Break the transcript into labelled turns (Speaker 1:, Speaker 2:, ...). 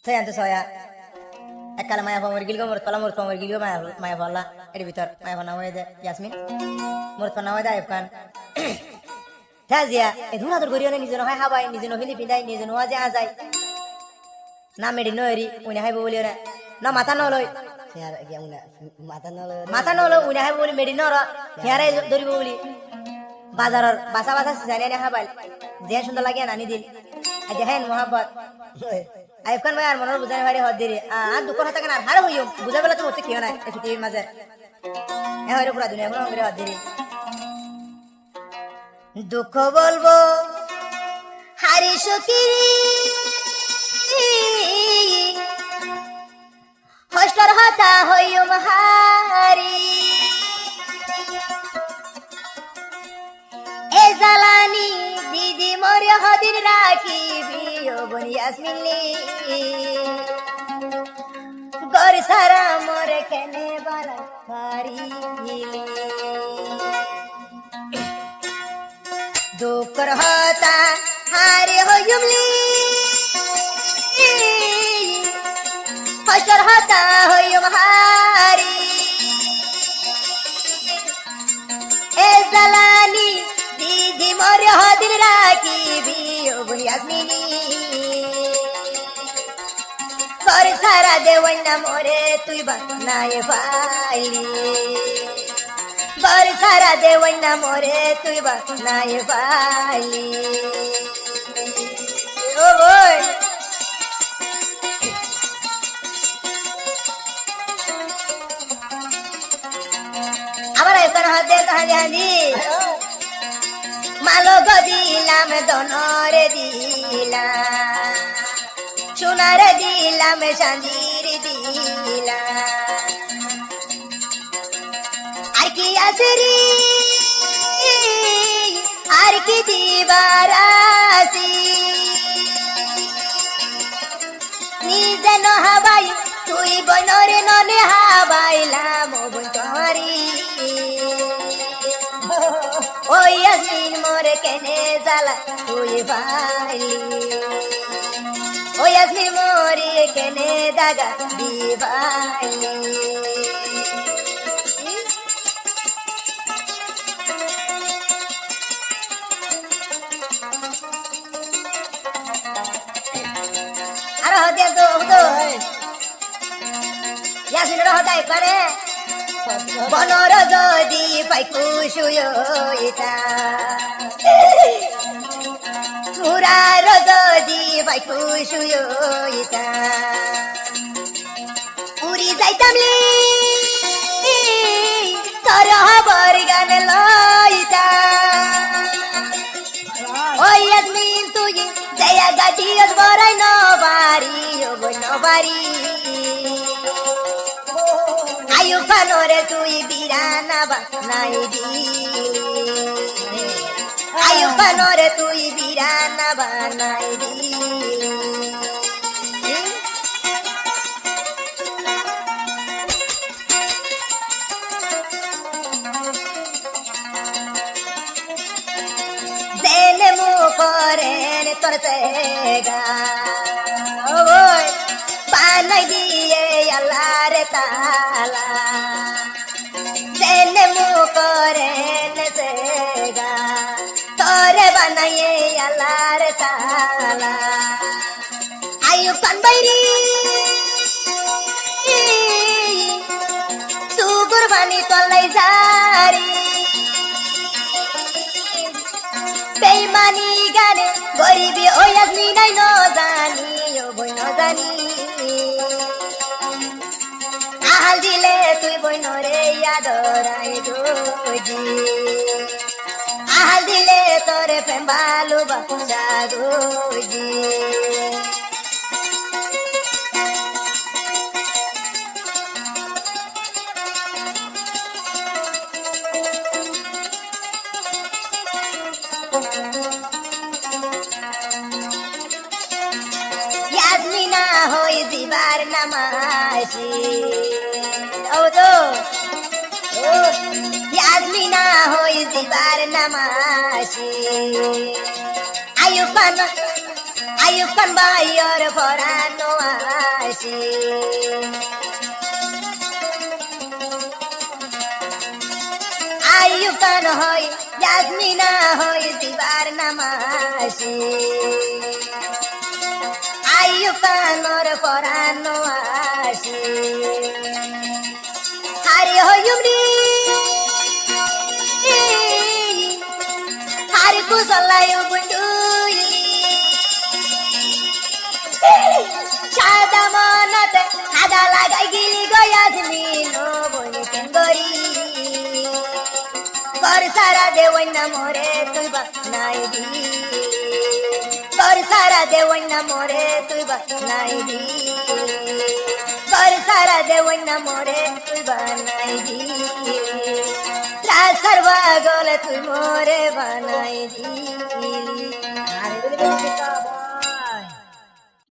Speaker 1: থৈ আনতে সয়া এককালে মায়া পামর গিলগো মোর কলা মোর পামর গিলগো মায়া পাল্লা এর ভিতর মায়া পানা হয়ে দে ইয়াসমিন মোর পানা হয়ে দে আইব খান থাজিয়া এ ধুনা তোর গরিও নিজে নয় হাবাই নিজে নহিলি পিদাই নিজে নোয়া যে আ যায় না মেডি নয়রি উনি হাইব বলি ওরা না মাথা নলই মাথা নলো উনি হাইব বলি মেডি নর হেয়ারে ধরিব বলি বাজারর বাসা বাসা জানি না হাবাই যে সুন্দর লাগে নানি দিল দেখেন মোহাম্মত আইব খান ভাই আর মনের বুঝানি ভারি হদ দিরি আর দুঃখ হতে কেন আর হারে হইও বুঝা বেলা তো হতে কিও নাই এই পৃথিবীর মাঝে এ হইরে পুরা দুনিয়া কোনো হদ দিরি দুঃখ বলবো হারি সকিরি হষ্টর হতা হইও হারি এ জালানি দিদি মরে হদিন রাখিবি ও বোন ইয়াসমিনলি গর সারা মরে কেনে বালা পারিলি দুঃখর হতা হারে হইমলি হষ্টর হতা হইম হারি এ জালানি দিদি মরে হদিন রাখিবি ও বোন ইয়াসমিনি গর সারা দেওয়াইনা মরে তুই বানায় পাইলি গর সারা দেওয়াইনা মরে তুই বানায় পাইলি ও বই আবার এখন হাতে কাহানি হাঁদি মালো দিলাম দনরে দিলাম সোনারে দিলাম চাঁদির দিলাম আর কি আছে রে আর কি দিবার আসি নিজে নহাবাই তুই বনরে ননে হাবাইলাম বই তোমারি ওই আসমিন মোরে কেনে জ্বালা তুই পাইলি ওই আসমিন মোরে কেনে দাগা দিবাইলি আর হতে তো ইয়াসমিনের হতাই পারে বনর যদি পাই কুশুয়িতা মুরার যদি পাই কুশুয়িতা উড়ি যাইতামলি তোর হবর গান লইতা ওই ইয়াসমিন তুই জয়া গাটিয়স বরাই নবারি ও নবারি আয়ু ফানরে তুই বিরানা বানাই দিলি আয়ু ফানরে তুই বিরানা বানাই দিলি জেনে মু করেন তোর সেগা ও বই বানাই দিয়ে আল্লাহর তালা জেনে মু করেন সেগা তোরে বানাইয়ে আল্লাহর তালা আয়ু কান বাইরি সুগুর বানি তলাই জারি বেইমানি গানে গরিবি ওই আসমিনাই ন জানি ও বই ন জানি আহাল দিলে তুই বই নরে আদরাই গোজি আহাল দিলে তোরে প্রেম ভালোবাসা গোজি ইয়াসমিনা হই দিবার নামাসি ও তো ইয়াসমিনা হই দিবার নামাসি আয়ুব খান ভাইয়ের পরানো মাসি আইয়ুব খান হয় ইয়াসমিনা হয় দিবার নামাসি আইয়ুব খানর পরানো আসি হারি হইম রে হারি কুসলাই বুন্ডুই সাদা মনতে সাদা লাগাই গিলি গয়াসমি নো বনি কেঙ্গরি গর সারা দেওয়াইনা মোরে তুই বা নাই দি গর সারা দেওয়াইনা মোরে তুই বা নাই দি গর সারা দেওয়াইনা মোরে তুই বা নাই দি সর্বা গলে তুই মোরে বানাই দি